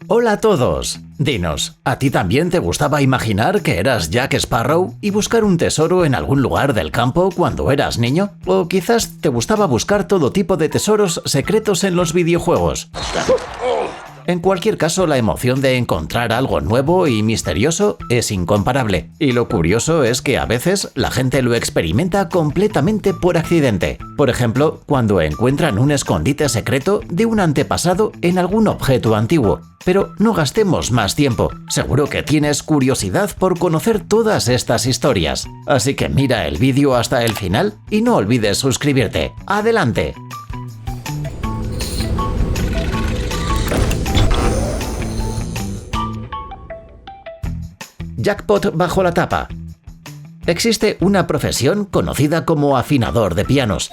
Hola a todos. Dinos, ¿a ti también te gustaba imaginar que eras Jack Sparrow y buscar un tesoro en algún lugar del campo cuando eras niño? ¿O quizás te gustaba buscar todo tipo de tesoros secretos en los videojuegos? En cualquier caso, la emoción de encontrar algo nuevo y misterioso es incomparable. Y lo curioso es que a veces la gente lo experimenta completamente por accidente. Por ejemplo, cuando encuentran un escondite secreto de un antepasado en algún objeto antiguo. Pero no gastemos más tiempo. Seguro que tienes curiosidad por conocer todas estas historias. Así que mira el vídeo hasta el final y no olvides suscribirte. ¡Adelante! Jackpot bajo la tapa. Existe una profesión conocida como afinador de pianos.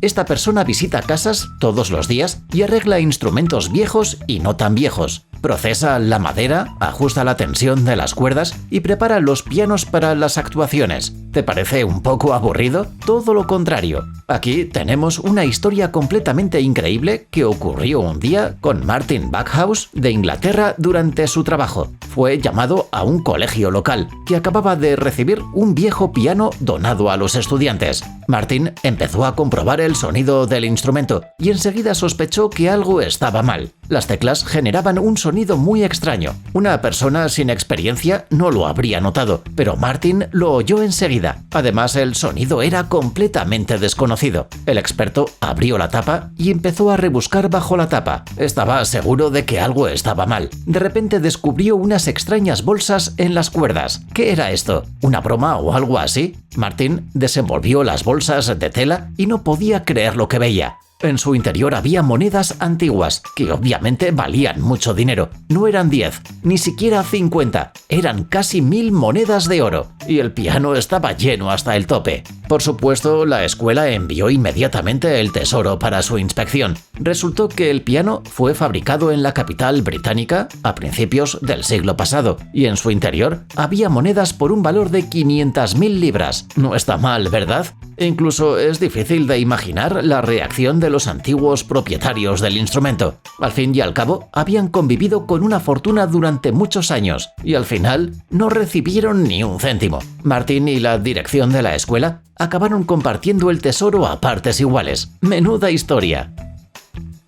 Esta persona visita casas todos los días y arregla instrumentos viejos y no tan viejos. Procesa la madera, ajusta la tensión de las cuerdas y prepara los pianos para las actuaciones. ¿Te parece un poco aburrido? Todo lo contrario. Aquí tenemos una historia completamente increíble que ocurrió un día con Martin Backhouse de Inglaterra durante su trabajo. Fue llamado a un colegio local que acababa de recibir un viejo piano donado a los estudiantes. Martin empezó a comprobar el sonido del instrumento y enseguida sospechó que algo estaba mal. Las teclas generaban un sonido muy extraño. Una persona sin experiencia no lo habría notado, pero Martin lo oyó enseguida. Además, el sonido era completamente desconocido. El experto abrió la tapa y empezó a rebuscar bajo la tapa. Estaba seguro de que algo estaba mal. De repente descubrió unas extrañas bolsas en las cuerdas. ¿Qué era esto? ¿Una broma o algo así? Martin desenvolvió las bolsas de tela y no podía creer lo que veía. En su interior había monedas antiguas, que obviamente valían mucho dinero. No eran 10, ni siquiera 50, eran casi 1000 monedas de oro, y el piano estaba lleno hasta el tope. Por supuesto, la escuela envió inmediatamente el tesoro para su inspección. Resultó que el piano fue fabricado en la capital británica a principios del siglo pasado, y en su interior había monedas por un valor de 500.000 libras. No está mal, ¿verdad? Incluso es difícil de imaginar la reacción de los antiguos propietarios del instrumento. Al fin y al cabo, habían convivido con una fortuna durante muchos años y al final no recibieron ni un céntimo. Martin y la dirección de la escuela acabaron compartiendo el tesoro a partes iguales. ¡Menuda historia!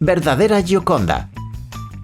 Verdadera Gioconda.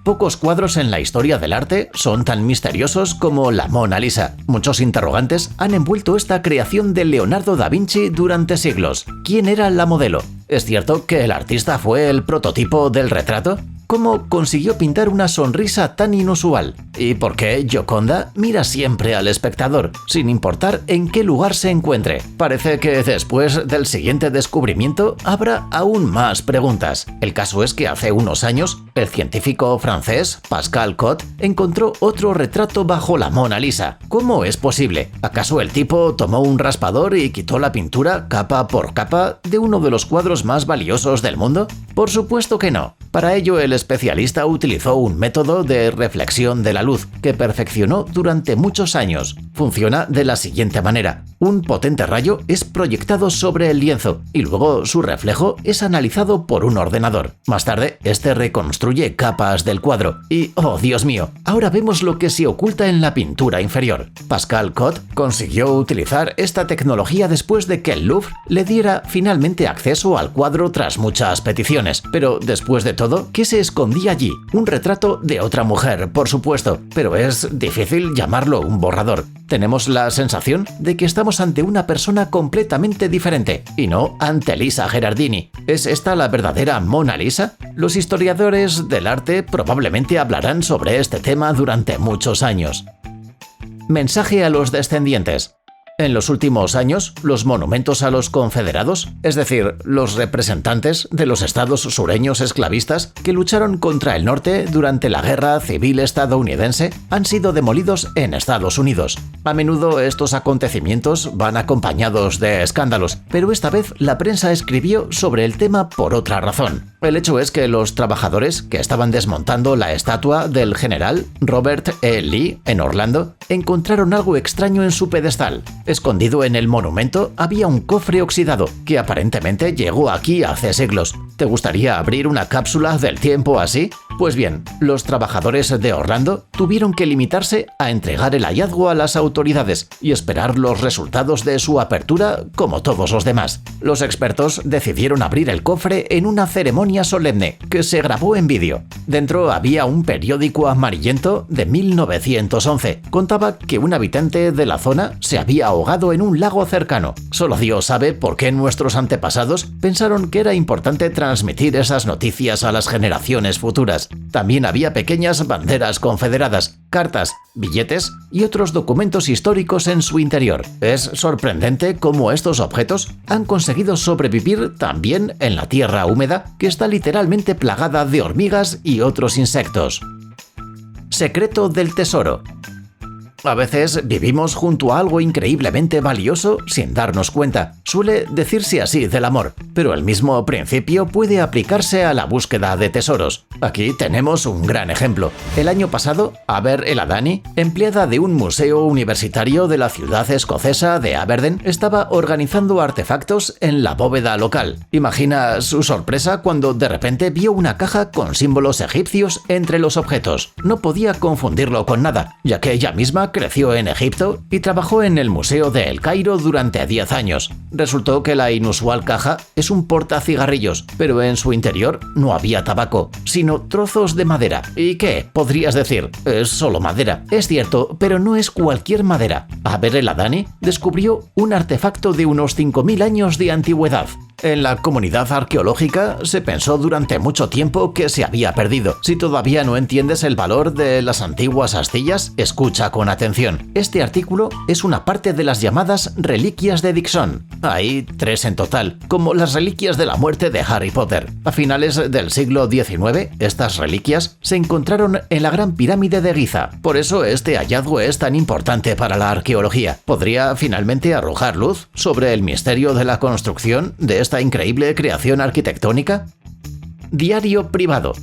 Pocos cuadros en la historia del arte son tan misteriosos como la Mona Lisa. Muchos interrogantes han envuelto esta creación de Leonardo da Vinci durante siglos. ¿Quién era la modelo? ¿Es cierto que el artista fue el prototipo del retrato? ¿Cómo consiguió pintar una sonrisa tan inusual? ¿Y por qué Gioconda mira siempre al espectador, sin importar en qué lugar se encuentre? Parece que después del siguiente descubrimiento habrá aún más preguntas. El caso es que hace unos años, el científico francés Pascal Cot encontró otro retrato bajo la Mona Lisa. ¿Cómo es posible? ¿Acaso el tipo tomó un raspador y quitó la pintura capa por capa de uno de los cuadros más valiosos del mundo? Por supuesto que no. Para ello, el especialista utilizó un método de reflexión de la luz que perfeccionó durante muchos años. Funciona de la siguiente manera. Un potente rayo es proyectado sobre el lienzo y luego su reflejo es analizado por un ordenador. Más tarde, este reconstruye capas del cuadro y, ¡oh Dios mío!, ahora vemos lo que se oculta en la pintura inferior. Pascal Cot consiguió utilizar esta tecnología después de que el Louvre le diera finalmente acceso al cuadro tras muchas peticiones. Pero después de todo, ¿qué se escondía allí? Un retrato de otra mujer, por supuesto, pero es difícil llamarlo un borrador. Tenemos la sensación de que estamos ante una persona completamente diferente, y no ante Lisa Gherardini. ¿Es esta la verdadera Mona Lisa? Los historiadores del arte probablemente hablarán sobre este tema durante muchos años. Mensaje a los descendientes. En los últimos años, los monumentos a los confederados, es decir, los representantes de los estados sureños esclavistas que lucharon contra el norte durante la Guerra Civil estadounidense, han sido demolidos en Estados Unidos. A menudo estos acontecimientos van acompañados de escándalos, pero esta vez la prensa escribió sobre el tema por otra razón. El hecho es que los trabajadores que estaban desmontando la estatua del general Robert E. Lee en Orlando encontraron algo extraño en su pedestal. Escondido en el monumento había un cofre oxidado que aparentemente llegó aquí hace siglos. ¿Te gustaría abrir una cápsula del tiempo así? Pues bien, los trabajadores de Orlando tuvieron que limitarse a entregar el hallazgo a las autoridades y esperar los resultados de su apertura como todos los demás. Los expertos decidieron abrir el cofre en una ceremonia solemne que se grabó en vídeo. Dentro había un periódico amarillento de 1911. Contaba que un habitante de la zona se había ahogado en un lago cercano. Solo Dios sabe por qué nuestros antepasados pensaron que era importante transmitir esas noticias a las generaciones futuras. También había pequeñas banderas confederadas, cartas, billetes y otros documentos históricos en su interior. Es sorprendente cómo estos objetos han conseguido sobrevivir también en la tierra húmeda que está literalmente plagada de hormigas y otros insectos. Secreto del tesoro. A veces vivimos junto a algo increíblemente valioso sin darnos cuenta. Suele decirse así del amor, pero el mismo principio puede aplicarse a la búsqueda de tesoros. Aquí tenemos un gran ejemplo. El año pasado, Aber Eladani, empleada de un museo universitario de la ciudad escocesa de Aberdeen, estaba organizando artefactos en la bóveda local. Imagina su sorpresa cuando de repente vio una caja con símbolos egipcios entre los objetos. No podía confundirlo con nada, ya que ella misma creció en Egipto y trabajó en el Museo de El Cairo durante 10 años. Resultó que la inusual caja es un portacigarrillos, pero en su interior no había tabaco, sino trozos de madera. ¿Y qué? Podrías decir, es solo madera. Es cierto, pero no es cualquier madera. Aber Eladani descubrió un artefacto de unos 5.000 años de antigüedad. En la comunidad arqueológica se pensó durante mucho tiempo que se había perdido. Si todavía no entiendes el valor de las antiguas astillas, escucha con atención. Este artículo es una parte de las llamadas reliquias de Dixon. Hay 3 en total, como las reliquias de la muerte de Harry Potter. A finales del siglo XIX, estas reliquias se encontraron en la Gran Pirámide de Giza. Por eso este hallazgo es tan importante para la arqueología. Podría finalmente arrojar luz sobre el misterio de la construcción de esta increíble creación arquitectónica. Diario privado.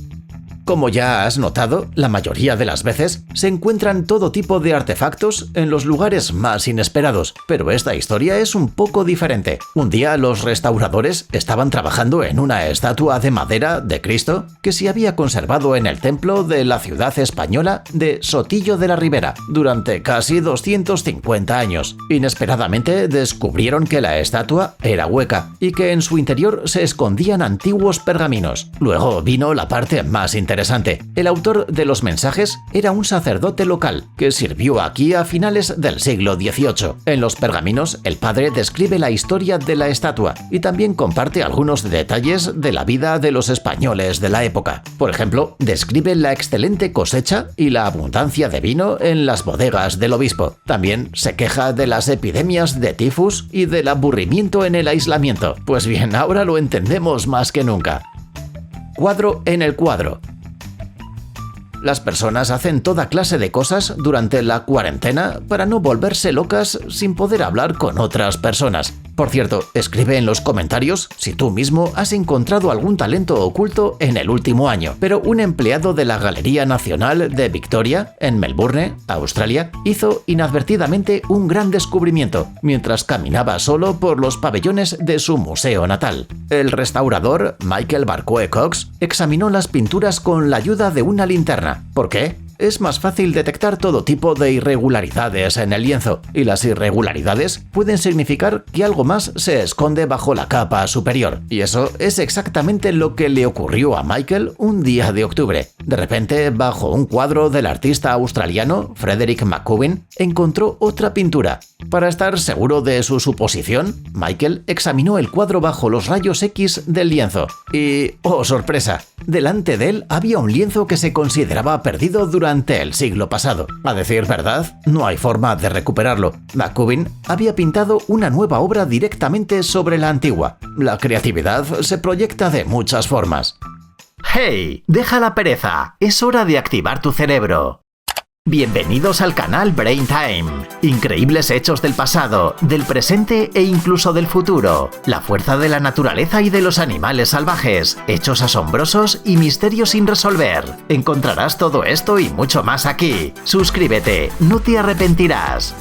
Como ya has notado, la mayoría de las veces se encuentran todo tipo de artefactos en los lugares más inesperados, pero esta historia es un poco diferente. Un día los restauradores estaban trabajando en una estatua de madera de Cristo que se había conservado en el templo de la ciudad española de Sotillo de la Ribera durante casi 250 años. Inesperadamente descubrieron que la estatua era hueca y que en su interior se escondían antiguos pergaminos. Luego vino la parte más interesante. El autor de los mensajes era un sacerdote local que sirvió aquí a finales del siglo XVIII. En los pergaminos, el padre describe la historia de la estatua y también comparte algunos detalles de la vida de los españoles de la época. Por ejemplo, describe la excelente cosecha y la abundancia de vino en las bodegas del obispo. También se queja de las epidemias de tifus y del aburrimiento en el aislamiento. Pues bien, ahora lo entendemos más que nunca. Cuadro en el cuadro. Las personas hacen toda clase de cosas durante la cuarentena para no volverse locas sin poder hablar con otras personas. Por cierto, escribe en los comentarios si tú mismo has encontrado algún talento oculto en el último año. Pero un empleado de la Galería Nacional de Victoria, en Melbourne, Australia, hizo inadvertidamente un gran descubrimiento mientras caminaba solo por los pabellones de su museo natal. El restaurador Michael Barcoe Cox examinó las pinturas con la ayuda de una linterna. ¿Por qué? Es más fácil detectar todo tipo de irregularidades en el lienzo, y las irregularidades pueden significar que algo más se esconde bajo la capa superior. Y eso es exactamente lo que le ocurrió a Michael un día de octubre. De repente, bajo un cuadro del artista australiano Frederick McCubbin, encontró otra pintura. Para estar seguro de su suposición, Michael examinó el cuadro bajo los rayos X del lienzo. Y, ¡oh sorpresa!, delante de él había un lienzo que se consideraba perdido durante el siglo pasado. A decir verdad, no hay forma de recuperarlo. McCubbin había pintado una nueva obra directamente sobre la antigua. La creatividad se proyecta de muchas formas. ¡Hey! ¡Deja la pereza! Es hora de activar tu cerebro. Bienvenidos al canal Brain Time. Increíbles hechos del pasado, del presente e incluso del futuro. La fuerza de la naturaleza y de los animales salvajes. Hechos asombrosos y misterios sin resolver. Encontrarás todo esto y mucho más aquí. Suscríbete, no te arrepentirás.